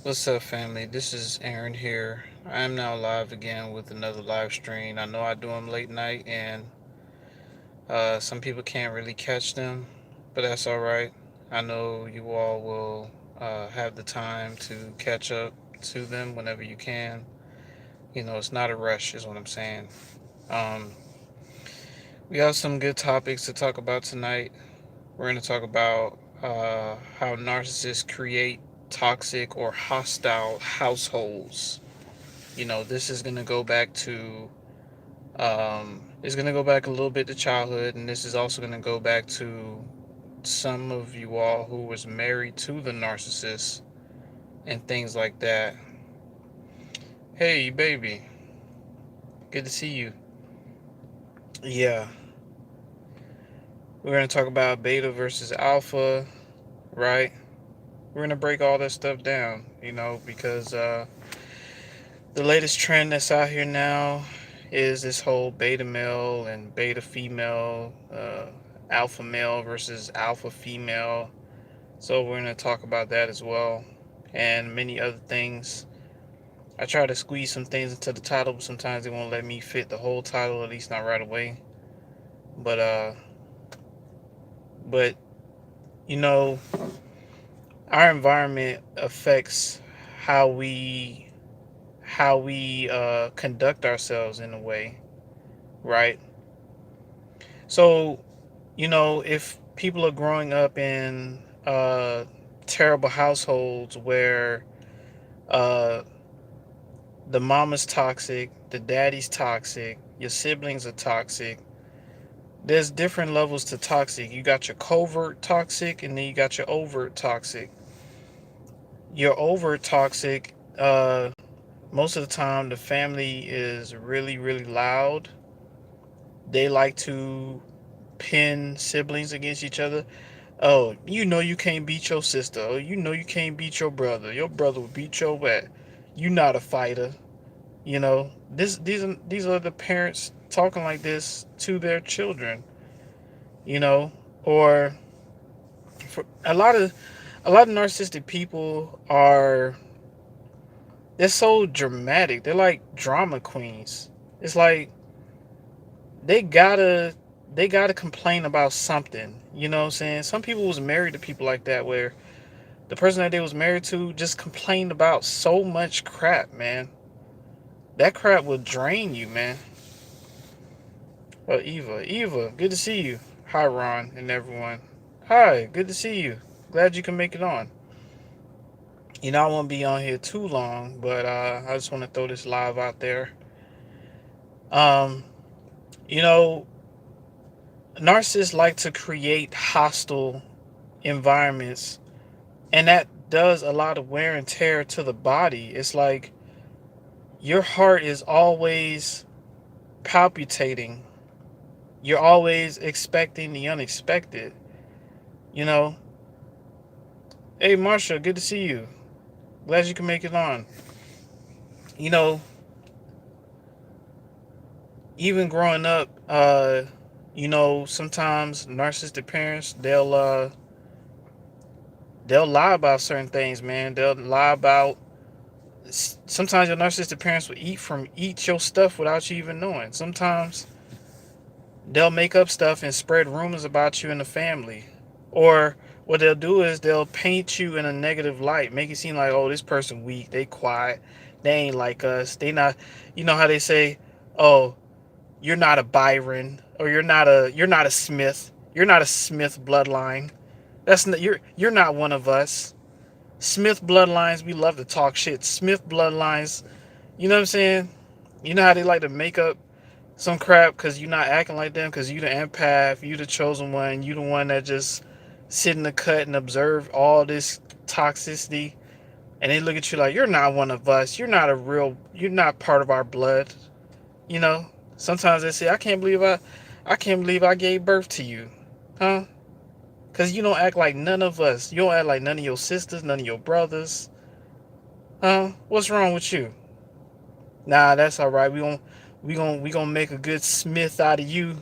What's up, family? This is Aaron here. I am now live again with another live stream. I know I do them late night, and some people can't really catch them, but that's all right. I know you all will have the time to catch up to them whenever you can. It's not a rush, is what I'm saying. Um, we have some good topics to talk about tonight. We're going to talk about how narcissists create toxic or hostile households. This is going to go back to it's going to go back a little bit to childhood, and this is also going to go back to some of you all who was married to the narcissist and things like that. Hey, baby, good to see you. Yeah, we're going to talk about beta versus alpha, right? We're going to break all that stuff down, because the latest trend that's out here now is this whole beta male and beta female, alpha male versus alpha female. So we're going to talk about that as well, and many other things. I try to squeeze some things into the title, but sometimes it won't let me fit the whole title, at least not right away. But but you know, our environment affects how we conduct ourselves in a way, right? So, if people are growing up in terrible households where uh, the mama's toxic, the daddy's toxic, your siblings are toxic, there's different levels to toxic. You got your covert toxic, and then you got your overt toxic. Your overt toxic, most of the time, the family is really, really loud. They like to pin siblings against each other. Oh, you can't beat your sister. Oh, you can't beat your brother. Your brother will beat your butt. You not a fighter. These are the parents talking like this to their children. You know, or for a lot of narcissistic people they're so dramatic. They're like drama queens. It's like they gotta they gotta complain about something. You know what I'm saying? Some people was married to people like that where the person that they was married to just complained about so much crap, man. That crap will drain you, man. Oh, Eva, good to see you. Hi, Ron and everyone. Hi, good to see you. Glad you can make it on. I won't be on here too long, but I just want to throw this live out there. Um, you know, narcissists like to create hostile environments, and that does a lot of wear and tear to the body. It's like your heart is always palpitating. You're always expecting the unexpected. You know, hey Marsha, good to see you. Glad you can make it on. You know, even growing up, sometimes narcissistic parents they'll lie about certain things, man. They'll lie about sometimes your narcissistic parents will eat your stuff without you even knowing. Sometimes they'll make up stuff and spread rumors about you in the family. Or what they'll do is they'll paint you in a negative light, make it seem like, oh, this person weak, they quiet, they ain't like us, they not. You know how they say, oh, you're not a Byron, or you're not a Smith, you're not a Smith bloodline. That's not, you're not one of us. Smith bloodlines, we love to talk shit. Smith bloodlines, you know what I'm saying? You know how they like to make up some crap because you're not acting like them, because you the empath, you the chosen one, you the one that just sit in the cut and observe all this toxicity, and they look at you like, you're not one of us, you're not part of our blood. you know Sometimes they say, I can't believe I gave birth to you. Huh? Because you don't act like none of us. You don't act like none of your sisters, none of your brothers. Huh? What's wrong with you? Nah, that's all right. We gonna make a good Smith out of you.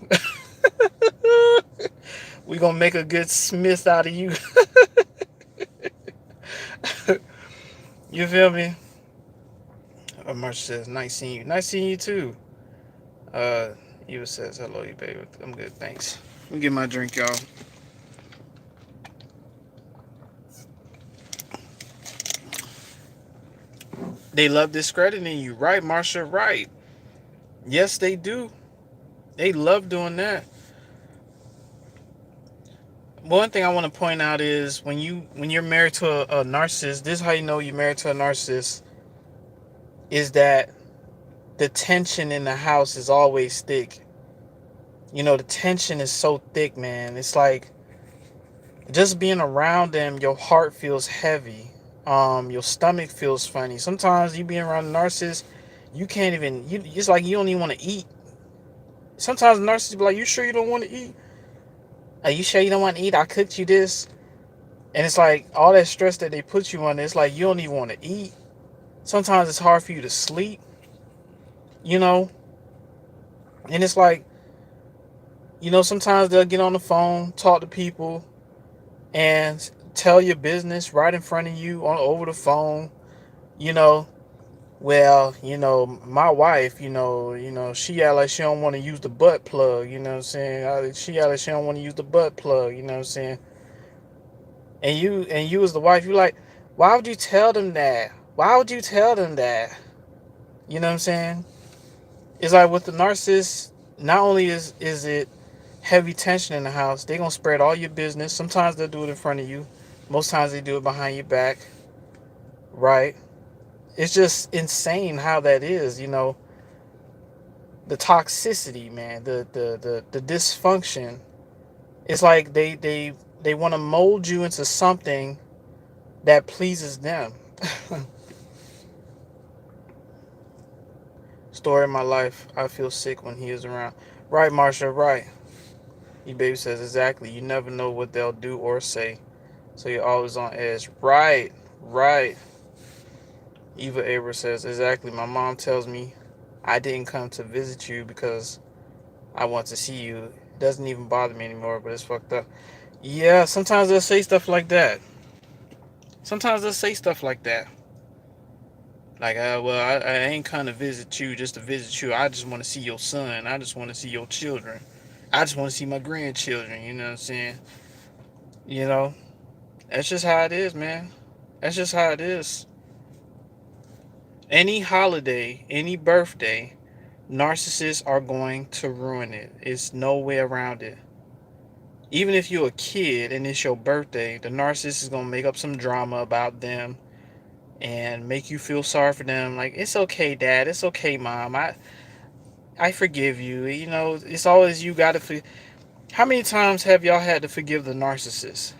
We gonna make a good Smith out of you. You feel me? Marcia says, nice seeing you. Nice seeing you too. Uh, Eva says, hello, you baby. I'm good, thanks. Let me get my drink, y'all. They love discrediting you, right, Marcia? Right. Yes, they do. They love doing that. One thing I want to point out is when you're married to a narcissist, this is how you know you're married to a narcissist, is that the tension in the house is always thick. You know, the tension is so thick, man. It's like just being around them, your heart feels heavy. Your stomach feels funny. Sometimes you being around a narcissist, you can't even. It's like you don't even want to eat. Sometimes narcissists be like, "You sure you don't want to eat? Are you sure you don't want to eat? I cooked you this." And it's like all that stress that they put you under. It's like you don't even want to eat. Sometimes it's hard for you to sleep. You know, and it's like, sometimes they'll get on the phone, talk to people, and tell your business right in front of you on over the phone. You know, well, my wife, she act like she don't want to use the butt plug. You know what I'm saying? She act like she don't want to use the butt plug. You know what I'm saying? And you as the wife, you like, why would you tell them that? Why would you tell them that? You know what I'm saying? It's like with the narcissist, not only is it heavy tension in the house, they gonna spread all your business. Sometimes they'll do it in front of you. Most times they do it behind your back. Right? It's just insane how that is, the toxicity, man, the dysfunction. It's like they want to mold you into something that pleases them. Story of my life. I feel sick when he is around. Right, Marsha, right. E-Baby says, exactly. You never know what they'll do or say. So you're always on edge. Right, right. Eva Aber says, exactly. My mom tells me I didn't come to visit you because I want to see you. It doesn't even bother me anymore, but it's fucked up. Yeah, sometimes they'll say stuff like that. Sometimes they'll say stuff like that. Like, well, I ain't come to visit you just to visit you. I just want to see your son. I just want to see your children. I just want to see my grandchildren. You know what I'm saying? You know, that's just how it is, man. That's just how it is. Any holiday, any birthday, narcissists are going to ruin it. It's no way around it. Even if you're a kid and it's your birthday, the narcissist is going to make up some drama about them and make you feel sorry for them. Like, it's okay, Dad. It's okay, Mom. I forgive you. It's always you got to. How many times have y'all had to forgive the narcissist?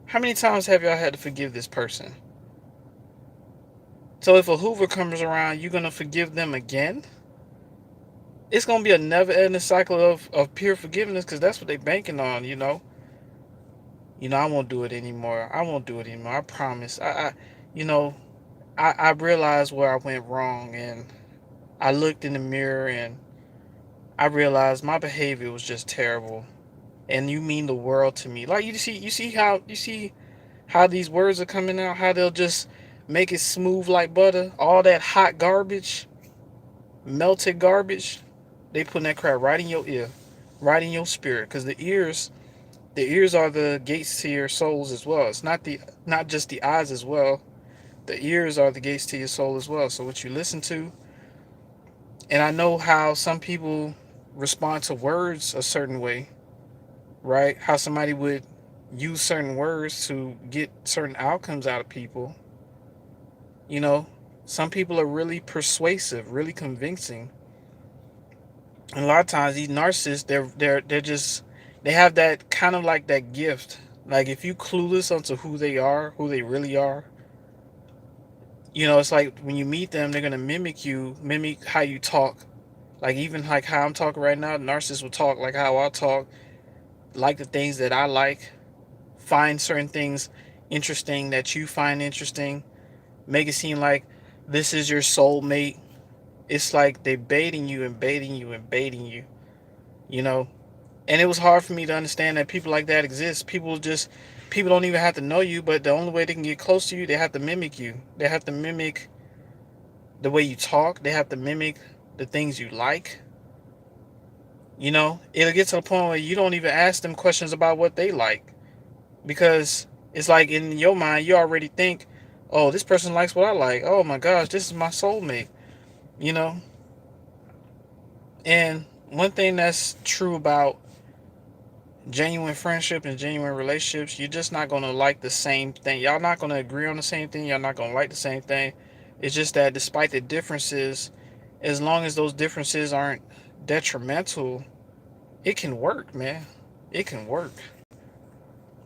How many times have y'all had to forgive this person? So if a Hoover comes around, you're going to forgive them again? It's going to be a never-ending cycle of pure forgiveness because that's what they're banking on, I won't do it anymore. I won't do it anymore. I promise. You know, I realized where I went wrong, and I looked in the mirror and I realized my behavior was just terrible. And you mean the world to me. Like you see how these words are coming out, how they'll just make it smooth like butter. All that hot garbage, melted garbage, they putting that crap right in your ear, right in your spirit. Because the ears are the gates to your souls as well. It's not just the eyes as well. The ears are the gates to your soul as well. So what you listen to, and I know how some people respond to words a certain way, right? How somebody would use certain words to get certain outcomes out of people. You know, some people are really persuasive, really convincing. And a lot of times these narcissists, they're just they have that kind of like that gift. Like if you clueless onto who they are, who they really are, it's like when you meet them, they're gonna mimic how you talk. Like even like how I'm talking right now, narcissists will talk like how I talk, like the things that I like, find certain things interesting that you find interesting, make it seem like this is your soulmate. It's like they baiting you and baiting you and baiting you, you know. And it was hard for me to understand that people like that exist. People don't even have to know you, but the only way they can get close to you, they have to mimic you. They have to mimic the way you talk. They have to mimic the things you like. It'll get to the point where you don't even ask them questions about what they like, because it's like in your mind you already think, oh, this person likes what I like. Oh my gosh, this is my soulmate. You know. And one thing that's true about genuine friendship and genuine relationships, you're just not gonna like the same thing. Y'all not gonna agree on the same thing. Y'all not gonna like the same thing. It's just that despite the differences, as long as those differences aren't detrimental, it can work, man. It can work.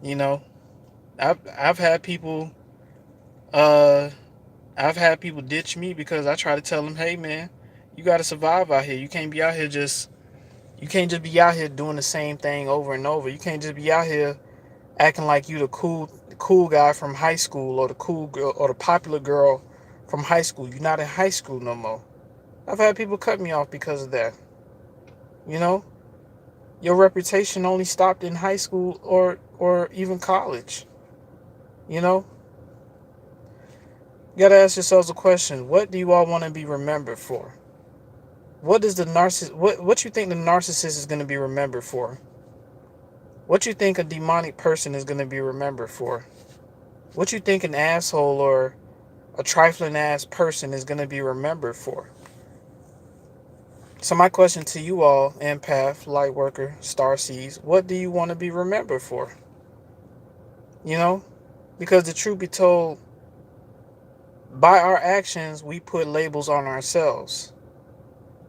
You know, I've had people uh I've had people ditch me because I try to tell them, hey man, you gotta survive out here. You can't just be out here doing the same thing over and over. You can't just be out here acting like you the cool guy from high school, or the cool girl or the popular girl from high school. You're not in high school no more. I've had people cut me off because of that. You know, your reputation only stopped in high school or even college. You know, you gotta ask yourselves a question: what do you all want to be remembered for? What is the narciss? What you think the narcissist is going to be remembered for? What you think a demonic person is going to be remembered for? What you think an asshole or a trifling ass person is going to be remembered for? So my question to you all, empath, lightworker, star seeds, what do you want to be remembered for? You know, because the truth be told, by our actions we put labels on ourselves.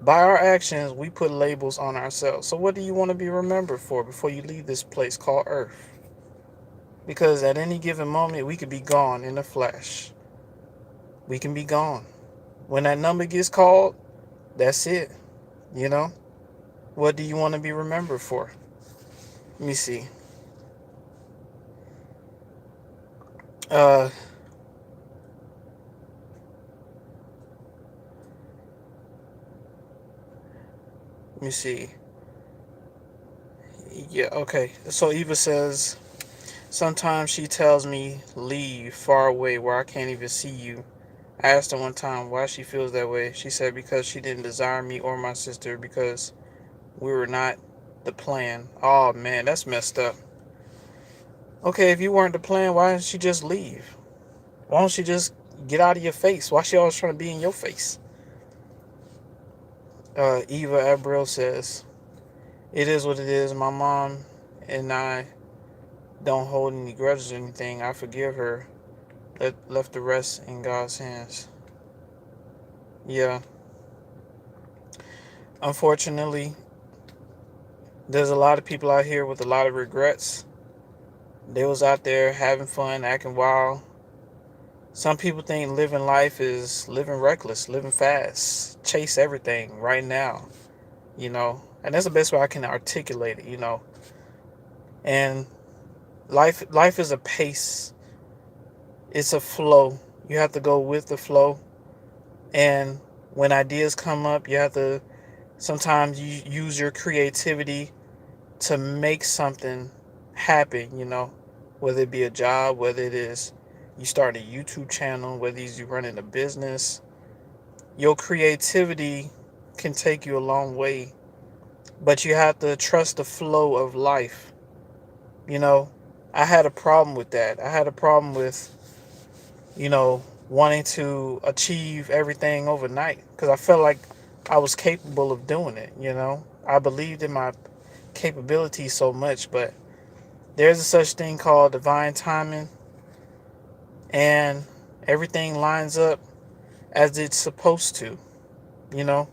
By our actions we put labels on ourselves. So what do you want to be remembered for before you leave this place called Earth? Because at any given moment we could be gone in a flash. We can be gone. When that number gets called, that's it. You know? What do you want to be remembered for? Let me see. Uh, Let me see. Yeah, okay. So Eva says, sometimes she tells me leave far away where I can't even see you. I asked her one time why she feels that way. She said because she didn't desire me or my sister because we were not the plan. Oh man, that's messed up. Okay, if you weren't the plan, why didn't she just leave? Why don't she just get out of your face? Why she always trying to be in your face? Eva Abril says, it is what it is. My mom and I don't hold any grudges or anything. I forgive her. Left the rest in God's hands. Yeah. Unfortunately, there's a lot of people out here with a lot of regrets. They was out there having fun, acting wild. Some people think living life is living reckless, living fast, chase everything right now, And that's the best way I can articulate it. And life is a pace. It's a flow. You have to go with the flow. And when ideas come up, you have to sometimes you use your creativity to make something happen, whether it be a job, whether it is you start a YouTube channel, whether it's you running a business. Your creativity can take you a long way, but you have to trust the flow of life. You know, I had a problem with that. I had a problem with, wanting to achieve everything overnight because I felt like I was capable of doing it. I believed in my capabilities so much, but there's a such thing called divine timing, and everything lines up as it's supposed to, you know.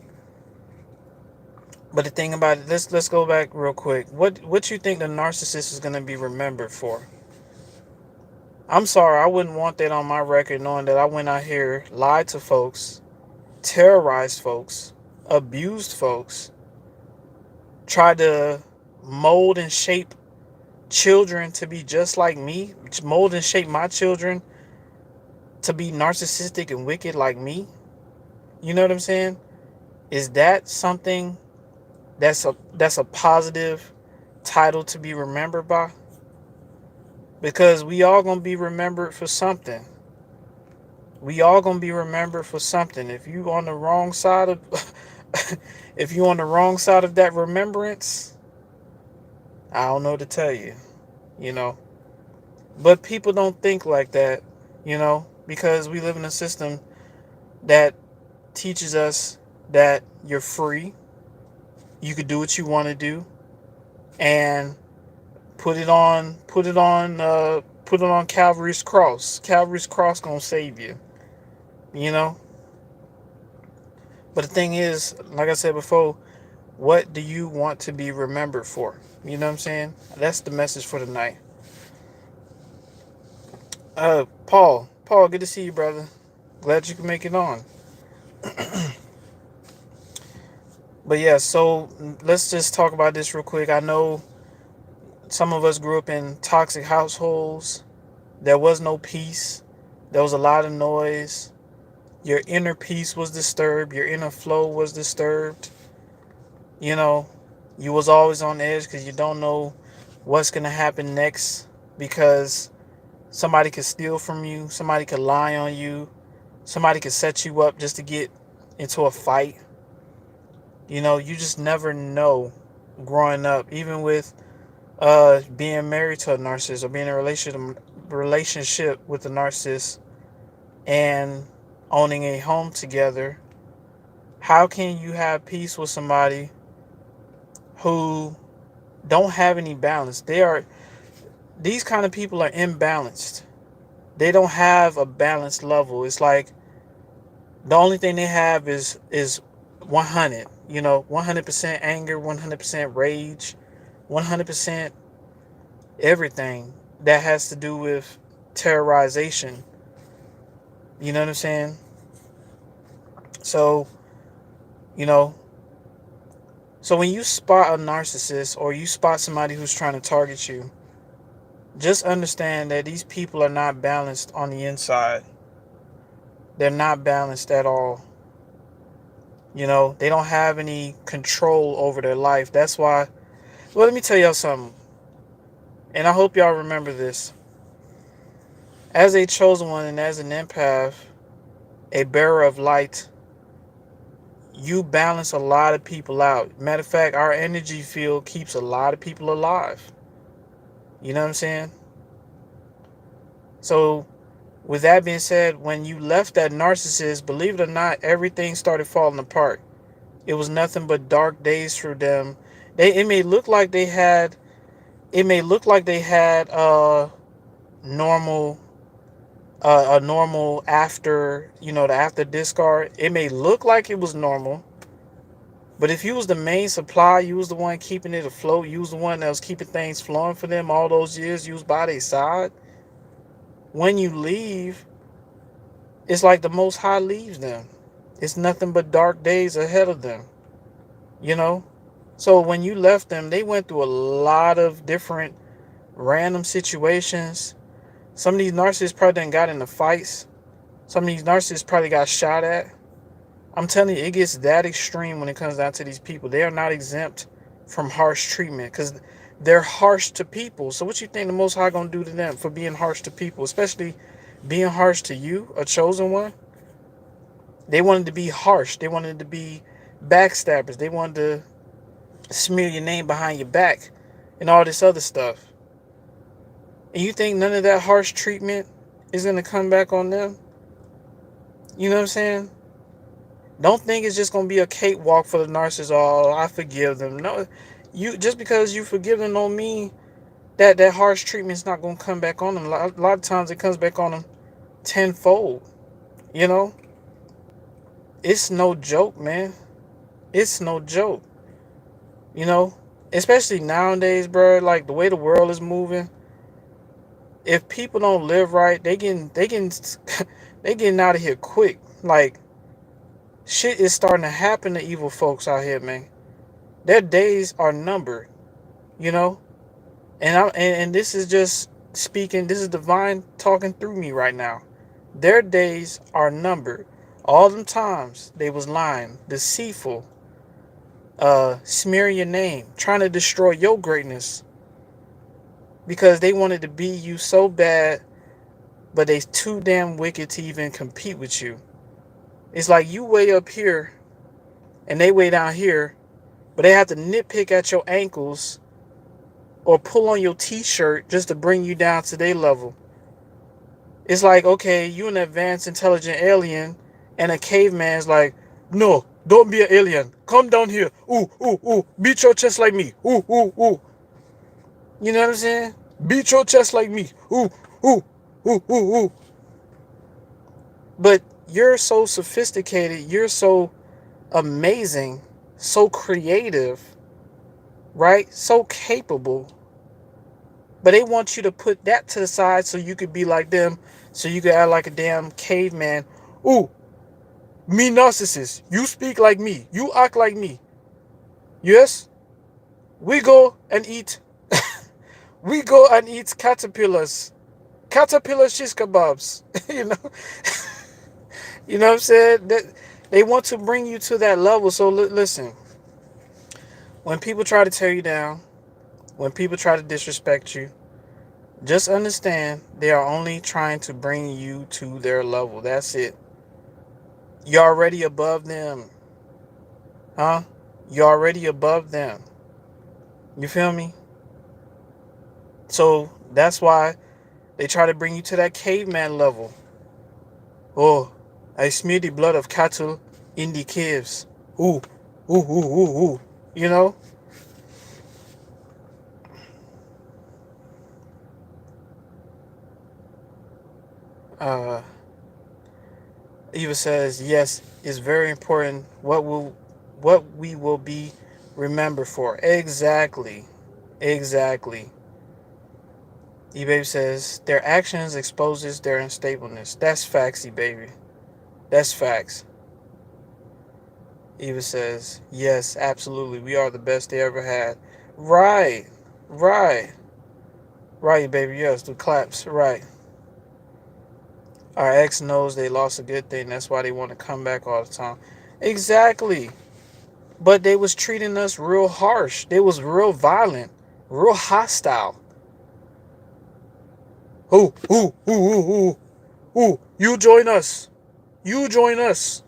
But the thing about it, let's go back real quick. What you think the narcissist is gonna be remembered for? I'm sorry, I wouldn't want that on my record, knowing that I went out here, lied to folks, terrorized folks, abused folks, tried to mold and shape children to be just like me, mold and shape my children to be narcissistic and wicked like me. You know what I'm saying? Is that something that's a positive title to be remembered by, because we all gonna be remembered for something. We all gonna be remembered for something. If you on the wrong side of if you on the wrong side of that remembrance, I don't know what to tell you, you know. But people don't think like that, because we live in a system that teaches us that you're free, you could do what you want to do, and put it on Calvary's cross. Calvary's cross gonna save you, you know. But the thing is, like I said before, what do you want to be remembered for? You know what I'm saying? That's the message for tonight. Paul, good to see you, brother. Glad you can make it on. But yeah, so let's just talk about this real quick. I know some of us grew up in toxic households. There was no peace. There was a lot of noise. Your inner peace was disturbed. Your inner flow was disturbed. You know, you was always on edge because you don't know what's going to happen next, because somebody could steal from you. Somebody could lie on you. Somebody could set you up just to get into a fight. You just never know growing up, even with being married to a narcissist or being in a relationship with a narcissist and owning a home together. How can you have peace with somebody who don't have any balance? These kind of people are imbalanced. They don't have a balanced level. It's like the only thing they have is 100, 100% anger, 100% rage, 100% everything that has to do with terrorization. You know what I'm saying? So, you know, so when you spot a narcissist or you spot somebody who's trying to target you, just understand that these people are not balanced on the inside. They're not balanced at all. They don't have any control over their life. That's why, well, let me tell y'all something. And I hope y'all remember this. As a chosen one and as an empath, a bearer of light, you balance a lot of people out. Matter of fact, our energy field keeps a lot of people alive. You know what I'm saying? So, with that being said, when you left that narcissist, believe it or not, everything started falling apart. It was nothing but dark days for them. It may look like they had normal a normal after, the after discard. It may look like it was normal, but if you was the main supply, you was the one keeping it afloat, you was the one that was keeping things flowing for them all those years, you was by their side. When you leave, it's like the Most High leaves them. It's nothing but dark days ahead of them, you know? So when you left them, they went through a lot of different random situations. Some of these narcissists probably done got into fights. Some of these narcissists probably got shot at. I'm telling you, it gets that extreme when it comes down to these people. They are not exempt from harsh treatment because they're harsh to people. So what you think the Most High gonna do to them for being harsh to people, especially being harsh to you, a chosen one? They wanted to be harsh. They wanted to be backstabbers. They wanted to smear your name behind your back and all this other stuff. And you think none of that harsh treatment is gonna come back on them? You know what I'm saying? Don't think it's just gonna be a cakewalk for the narcissist. Oh, I forgive them. No, you just because you forgive them don't mean that harsh treatment is not gonna come back on them. A lot of times it comes back on them tenfold. You know, it's no joke, man. It's no joke. You know, especially nowadays, bro. Like the way the world is moving. If people don't live right, they getting out of here quick. Like shit is starting to happen to evil folks out here, man. Their days are numbered, you know. And this is just speaking. This is divine talking through me right now. Their days are numbered. All them times they was lying, deceitful, smear your name, trying to destroy your greatness because they wanted to be you so bad, but they too damn wicked to even compete with you. It's like you way up here and they way down here, but they have to nitpick at your ankles or pull on your t-shirt just to bring you down to their level. It's like, okay, you an advanced intelligent alien, and a caveman's like, no, don't be an alien. Come down here. Ooh, ooh, ooh. Beat your chest like me. Ooh, ooh, ooh. You know what I'm saying? Beat your chest like me. Ooh, ooh, ooh, ooh, ooh. But you're so sophisticated. You're so amazing. So creative. Right? So capable. But they want you to put that to the side so you could be like them. So you could act like a damn caveman. Ooh, me narcissist. You speak like me. You act like me. Yes? We go and eat. We go and eat caterpillars. Caterpillar shish kebabs. you know? You know what I'm saying? They want to bring you to that level. So listen. When people try to tear you down, when people try to disrespect you, just understand they are only trying to bring you to their level. That's it. You're already above them. Huh? You're already above them. You feel me? So that's why they try to bring you to that caveman level. Oh, I smear the blood of cattle in the caves. Ooh, ooh, ooh, ooh, ooh. You know? Uh, Eva says, yes, it's very important what we will be remembered for. Exactly. Exactly. E-Baby says, their actions exposes their unstableness. That's facts, E-Baby. That's facts. Eva says, yes, absolutely. We are the best they ever had. Right. Right. Right, baby. Yes, the claps. Right. Our ex knows they lost a good thing. That's why they want to come back all the time. Exactly. But they was treating us real harsh. They was real violent, real hostile. Ooh, ooh, ooh, ooh, ooh, ooh. You join us. You join us.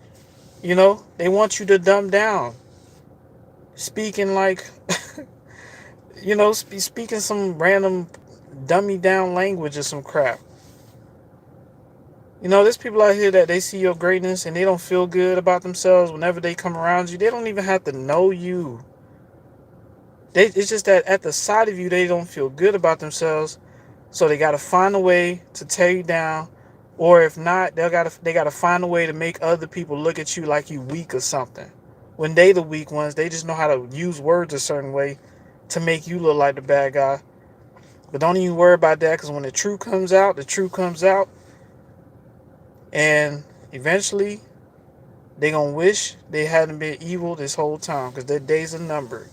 You know, they want you to dumb down. Speaking like, speaking some random dummy down language or some crap. There's people out here that they see your greatness and they don't feel good about themselves whenever they come around you. They don't even have to know you. It's just that at the sight of you, they don't feel good about themselves. So they got to find a way to tear you down. Or if not, they gotta find a way to make other people look at you like you weak or something. When they the weak ones, they just know how to use words a certain way to make you look like the bad guy. But don't even worry about that, because when the truth comes out, and eventually they gonna wish they hadn't been evil this whole time, because their days are numbered.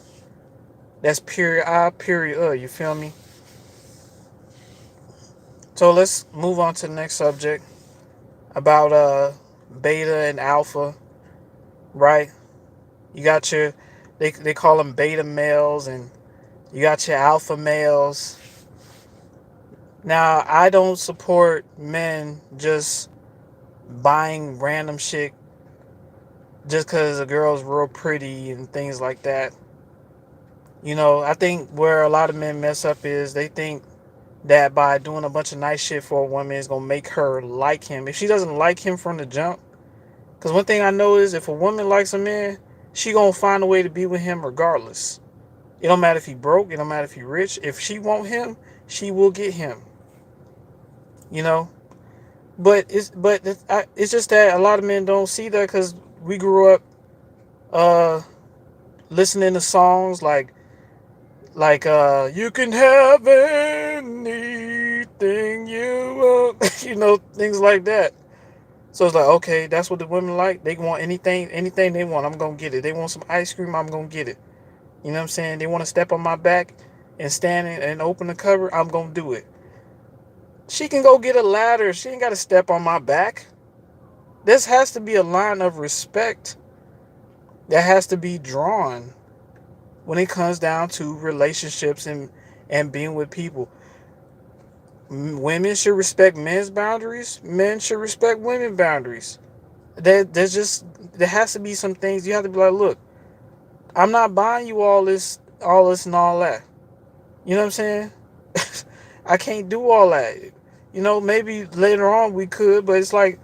That's period I, period you feel me? So let's move on to the next subject about beta and alpha, right? You got your they call them beta males, and you got your alpha males. Now, I don't support men just buying random shit just because a girl's real pretty and things like that. I think where a lot of men mess up is they think that by doing a bunch of nice shit for a woman is going to make her like him. If she doesn't like him from the jump, because one thing I know is if a woman likes a man, she going to find a way to be with him regardless. It don't matter if he broke, it don't matter if he rich. If she want him, she will get him. You know? It's just that a lot of men don't see that because we grew up uh listening to songs like you can have anything you want, things like that. So it's like, okay, that's what the women like. They want anything they want, I'm gonna get it. They want some ice cream, I'm gonna get it. You know what I'm saying? They want to step on my back and stand and open the cover, I'm gonna do it. She can go get a ladder. She ain't gotta step on my back. This has to be a line of respect that has to be drawn. when it comes down to relationships and being with people. Women should respect men's boundaries. Men should respect women's boundaries. There has to be some things you have to be like, look, I'm not buying you all this and all that. You know what I'm saying? I can't do all that. Maybe later on we could, but it's like,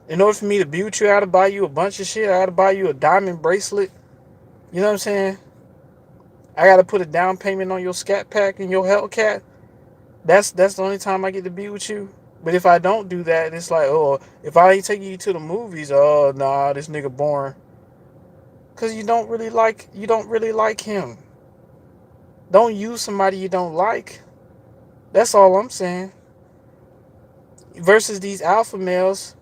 in order for me to be with you, I gotta buy you a bunch of shit. I gotta buy you a diamond bracelet. You know what I'm saying? I gotta put a down payment on your scat pack and your Hellcat. That's the only time I get to be with you. But if I don't do that, it's like, oh, if I ain't taking you to the movies, oh nah, this nigga boring. Cause you don't really like him. Don't use somebody you don't like. That's all I'm saying. Versus these alpha males,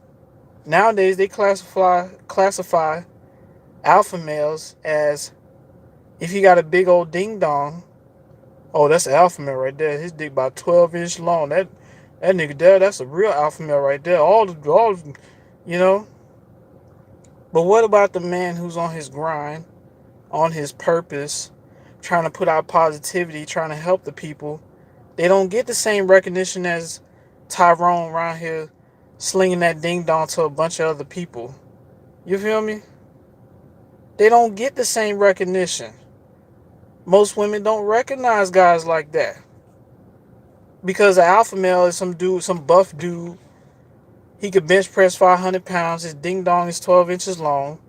nowadays they classify alpha males as, if he got a big old ding dong, oh, that's an alpha male right there. His dick about 12-inch long. That nigga there, that's a real alpha male right there. You know. But what about the man who's on his grind, on his purpose, trying to put out positivity, trying to help the people? They don't get the same recognition as Tyrone around here slinging that ding dong to a bunch of other people. You feel me? They don't get the same recognition. Most women don't recognize guys like that. Because an alpha male is some dude, some buff dude. He could bench press 500 pounds. His ding dong is 12 inches long.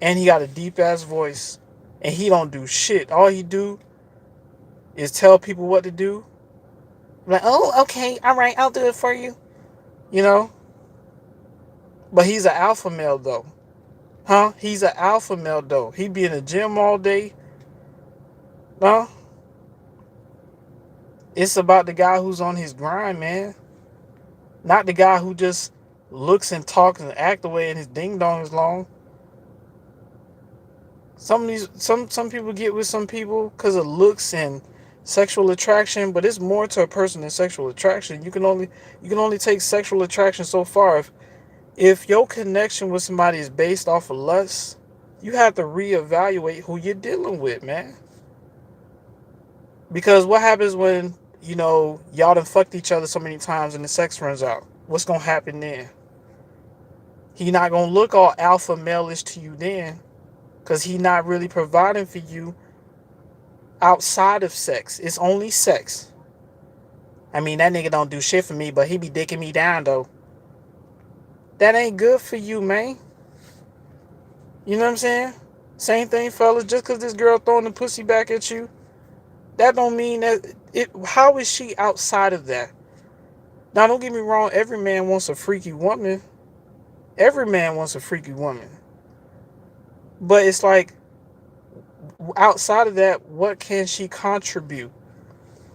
And he got a deep ass voice. And he don't do shit. All he do is tell people what to do. Like, oh, okay, all right, I'll do it for you. You know? But he's an alpha male though. Huh? He's an alpha male though. He be in the gym all day. Huh? It's about the guy who's on his grind, man. Not the guy who just looks and talks and act the way and his ding dong is long. Some people get with some people because of looks and sexual attraction, but it's more to a person than sexual attraction. You can only take sexual attraction so far. If your connection with somebody is based off of lust, you have to reevaluate who you're dealing with, man. Because what happens when, y'all done fucked each other so many times and the sex runs out? What's gonna happen then? He not gonna look all alpha male-ish to you then, because he not really providing for you outside of sex. It's only sex. I mean, that nigga don't do shit for me, but he be dicking me down though. That ain't good for you, man. You know what I'm saying? Same thing, fellas. Just because this girl throwing the pussy back at you, that don't mean that it. How is she outside of that? Now, don't get me wrong. Every man wants a freaky woman. Every man wants a freaky woman. But it's like, outside of that, what can she contribute?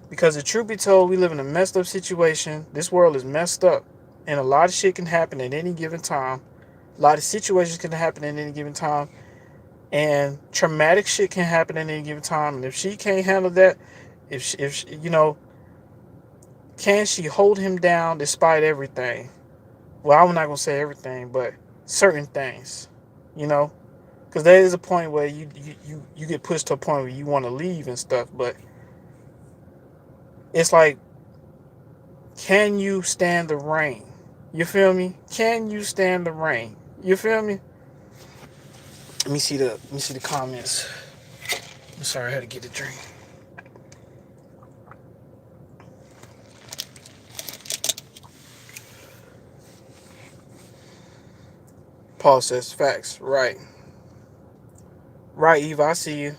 Because the truth be told, we live in a messed up situation. This world is messed up. And a lot of shit can happen at any given time. A lot of situations can happen at any given time. And traumatic shit can happen at any given time. And if she can't handle that, can she hold him down despite everything? Well, I'm not going to say everything, but certain things, you know? Because there is a point where you get pushed to a point where you want to leave and stuff. But it's like, can you stand the rain? You feel me? Can you stand the rain? You feel me? Let me see the comments. I'm sorry, I had to get a drink. Paul says facts. Right. Right, Eva, I see you.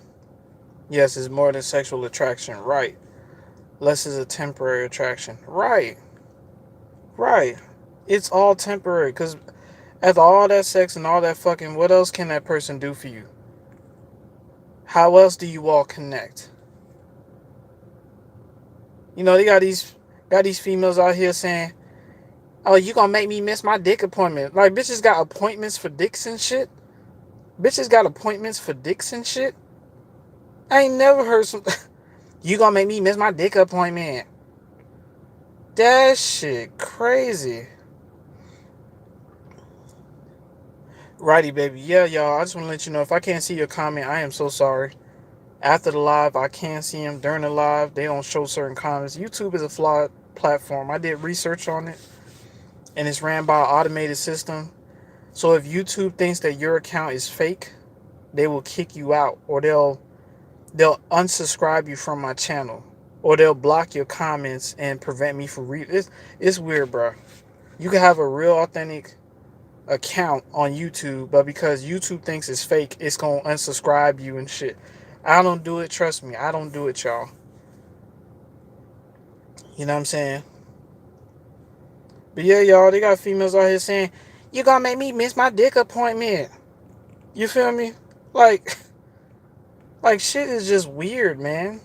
Yes, it's more than sexual attraction. Right. Less is a temporary attraction. Right. Right. It's all temporary. Because after all that sex and all that fucking, what else can that person do for you? How else do you all connect? They got these females out here saying, oh, you gonna make me miss my dick appointment. Like, bitches got appointments for dicks and shit. Bitches got appointments for dicks and shit. I ain't never heard some... You gonna make me miss my dick appointment. That shit crazy. Righty, baby. Yeah, y'all. I just want to let you know, if I can't see your comment, I am so sorry. After the live, I can see them. During the live, they don't show certain comments. YouTube is a flawed platform. I did research on it, and it's ran by an automated system. So if YouTube thinks that your account is fake, they will kick you out, or they'll unsubscribe you from my channel, or they'll block your comments and prevent me from reading. It's weird, bro. You can have a real authentic account on YouTube, but because YouTube thinks it's fake, it's gonna unsubscribe you and shit. I don't do it. Trust me, I don't do it, y'all. You know what I'm saying? But yeah, y'all, they got females out here saying, "You gonna make me miss my dick appointment." You feel me? Like, like shit is just weird, man.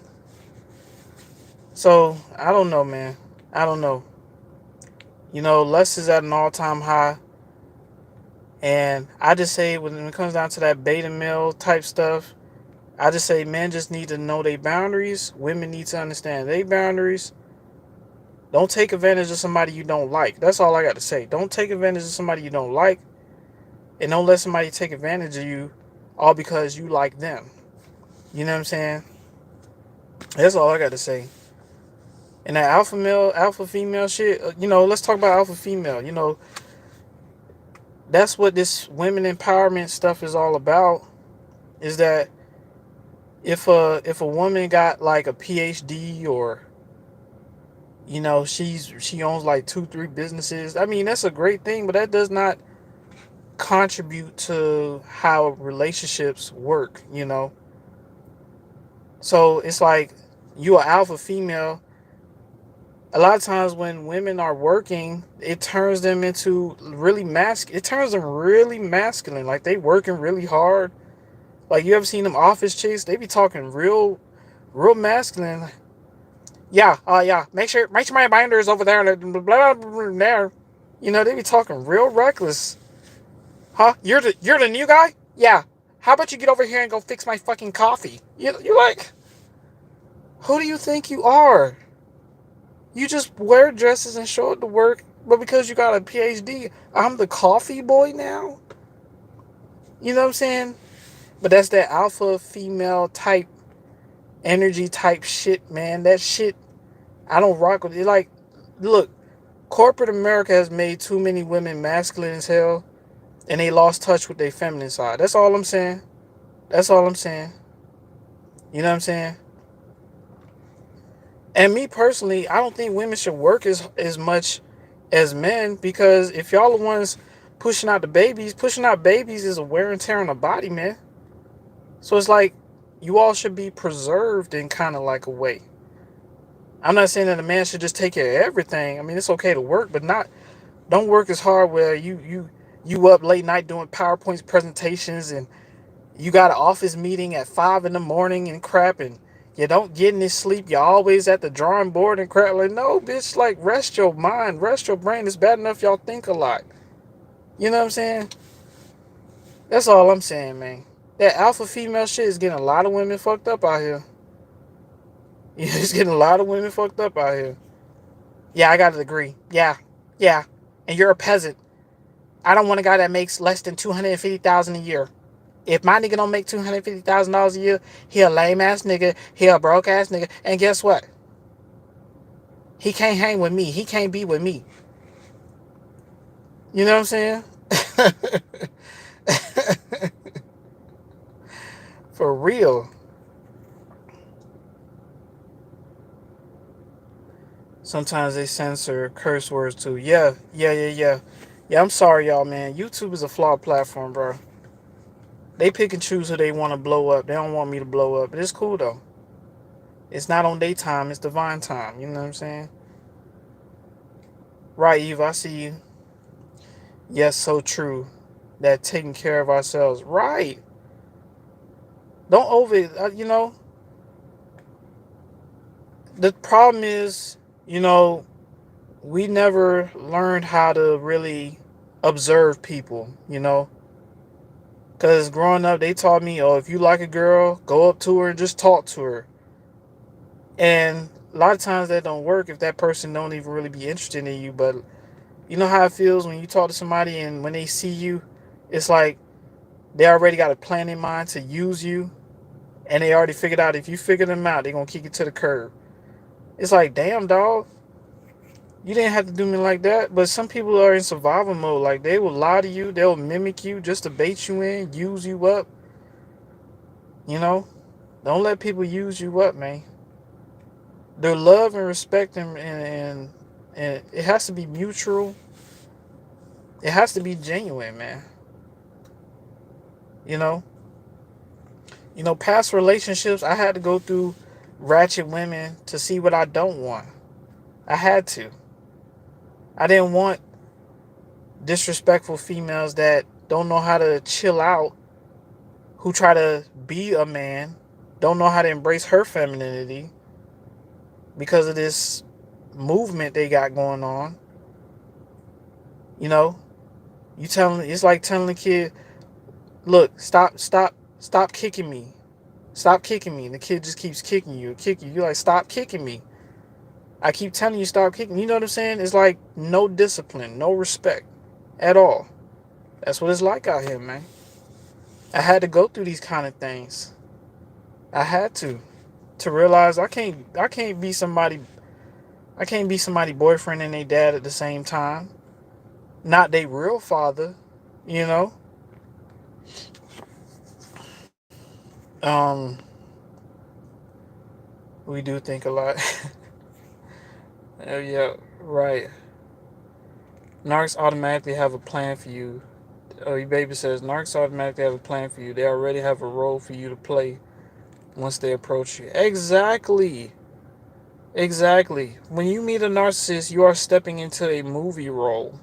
So I don't know, man. I don't know. You know, lust is at an all-time high, and I just say when it comes down to that beta male type stuff, I just say men just need to know their boundaries. Women need to understand their boundaries. Don't take advantage of somebody you don't like. That's all I got to say. Don't take advantage of somebody you don't like, and don't let somebody take advantage of you all because you like them. You know what I'm saying? That's all I got to say. And that alpha male, alpha female shit, let's talk about alpha female. That's what this women empowerment stuff is all about. Is that if a woman got like a PhD, or she owns like 2-3 businesses. I mean, that's a great thing, but that does not contribute to how relationships work. So it's like, you are alpha female. A lot of times when women are working, it turns them into really it turns them really masculine. Like, they working really hard. Like, you ever seen them office chicks? They be talking real masculine. Yeah. Make sure my binder is over there. Blah, blah, blah, there. They be talking real reckless. Huh? You're the new guy? Yeah. How about you get over here and go fix my fucking coffee? You're like, who do you think you are? You just wear dresses and show up to work, but because you got a PhD, I'm the coffee boy now? You know what I'm saying? But that's that alpha female type energy type shit, man. That shit, I don't rock with it. Like, look, corporate America has made too many women masculine as hell, and they lost touch with their feminine side. That's all I'm saying. That's all I'm saying. You know what I'm saying? And me personally, I don't think women should work as much as men, because if y'all are the ones pushing out babies is a wear and tear on the body, man. So it's like, you all should be preserved in kind of like a way. I'm not saying that a man should just take care of everything. I mean, it's okay to work, but don't work as hard where you up late night doing PowerPoint presentations, and you got an office meeting at 5 in the morning and crap, and you don't get any sleep. You're always at the drawing board and crap. Like, no, bitch, like, rest your mind, rest your brain. It's bad enough y'all think a lot. You know what I'm saying? That's all I'm saying, man. That alpha female shit is getting a lot of women fucked up out here. It's getting a lot of women fucked up out here. Yeah, I got a degree. Yeah. And you're a peasant. I don't want a guy that makes less than $250,000 a year. If my nigga don't make $250,000 a year, he a lame ass nigga. He a broke ass nigga. And guess what? He can't hang with me. He can't be with me. You know what I'm saying? For real. Sometimes they censor curse words too. Yeah. Yeah, I'm sorry, y'all, man. YouTube is a flawed platform, bro. They pick and choose who they want to blow up. They don't want me to blow up. But it's cool, though. It's not on their time. It's divine time. You know what I'm saying? Right, Eve. I see you. Yes, so true. That taking care of ourselves. Right. Don't the problem is, we never learned how to really observe people. Because growing up, they taught me, oh, if you like a girl, go up to her and just talk to her. And a lot of times that don't work if that person don't even really be interested in you. But you know how it feels when you talk to somebody and when they see you, it's like they already got a plan in mind to use you. And they already figured out if you figure them out, they're gonna kick you to the curb. It's like, damn, dog, you didn't have to do me like that. But some people are in survival mode. Like, they will lie to you, they'll mimic you just to bait you in, use you up. You know, don't let people use you up, man. Their love and respect and it has to be mutual. It has to be genuine, man. You know, past relationships, I had to go through ratchet women to see what I don't want. I had to. I didn't want disrespectful females that don't know how to chill out, who try to be a man, don't know how to embrace her femininity because of this movement they got going on. You know, it's like telling the kid, look, stop kicking me. Stop kicking me. And the kid just keeps kicking you, kicking you. You're like, stop kicking me. I keep telling you stop kicking. You know what I'm saying? It's like no discipline, no respect at all. That's what it's like out here, man. I had to go through these kind of things. I had to realize I can't be somebody boyfriend and they dad at the same time. Not they real father, you know. Um, we do think a lot. Oh yeah, right. Narcs automatically have a plan for you. Oh, your baby says Narcs automatically have a plan for you. They already have a role for you to play once they approach you. Exactly. Exactly. When you meet a narcissist, you are stepping into a movie role.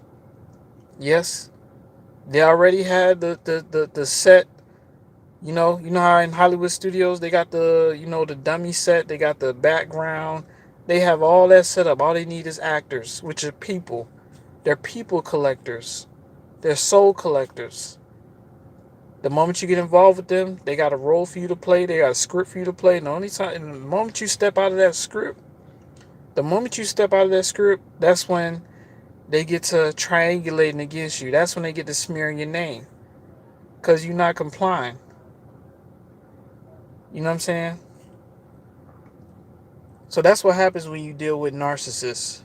Yes. They already had the set. You know how in Hollywood studios they got the dummy set, they got the background. They have all that set up. All they need is actors, which are people. They're people collectors. They're soul collectors. The moment you get involved with them, they got a role for you to play. They got a script for you to play. And the moment you step out of that script, that's when they get to triangulating against you. That's when they get to smearing your name because you're not complying. You know what I'm saying? So that's what happens when you deal with narcissists.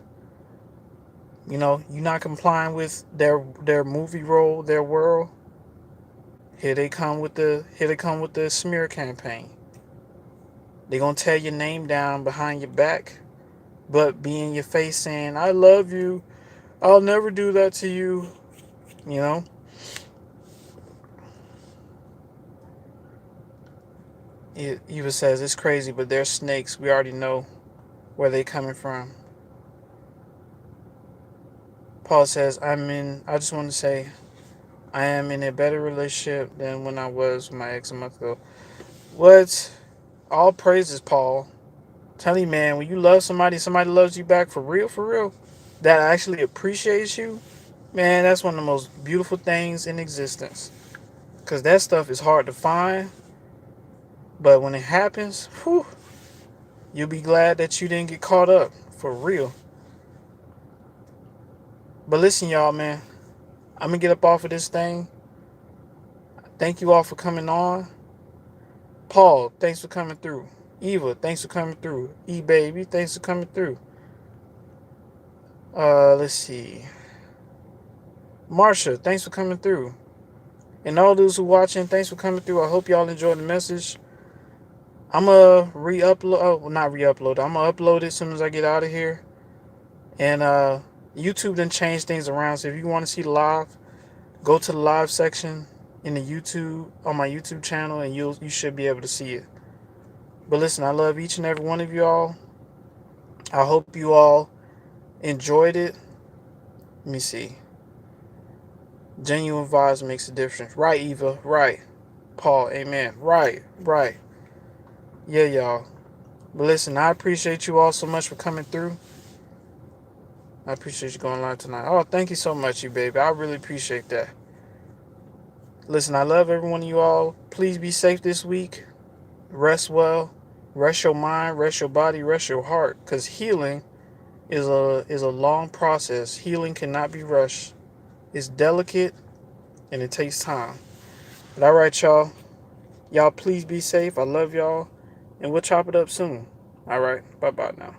You're not complying with their movie role, their world. Here they come with the smear campaign. They're gonna tear your name down behind your back, but be in your face saying, I love you. I'll never do that to you. You know? Eva says it's crazy, but they're snakes. We already know where they coming from. Paul says, I just want to say I am in a better relationship than when I was with my ex a month ago. What? All praises, Paul. Tell you, man, when you love somebody, somebody loves you back for real, that actually appreciates you, man, that's one of the most beautiful things in existence. Because that stuff is hard to find, but when it happens, whew, you'll be glad that you didn't get caught up, for real. But listen, y'all, man, I'm going to get up off of this thing. Thank you all for coming on. Paul, thanks for coming through. Eva, thanks for coming through. E-Baby, thanks for coming through. Let's see. Marsha, thanks for coming through. And all those who watching, thanks for coming through. I hope y'all enjoyed the message. I'm going to re-upload. Oh, not re-upload. I'm going to upload it as soon as I get out of here. And YouTube done changed things around. So if you want to see the live, go to the live section in the YouTube, on my YouTube channel, and you should be able to see it. But listen, I love each and every one of y'all. I hope you all enjoyed it. Let me see. Genuine vibes makes a difference. Right, Eva. Right. Paul. Amen. Right. Right. Yeah, y'all. But listen, I appreciate you all so much for coming through. I appreciate you going live tonight. Oh, thank you so much, you baby. I really appreciate that. Listen, I love every one of you all. Please be safe this week. Rest well. Rest your mind. Rest your body. Rest your heart. Because healing is a long process. Healing cannot be rushed. It's delicate and it takes time. But all right, y'all. Y'all please be safe. I love y'all. And we'll chop it up soon. All right. Bye bye now.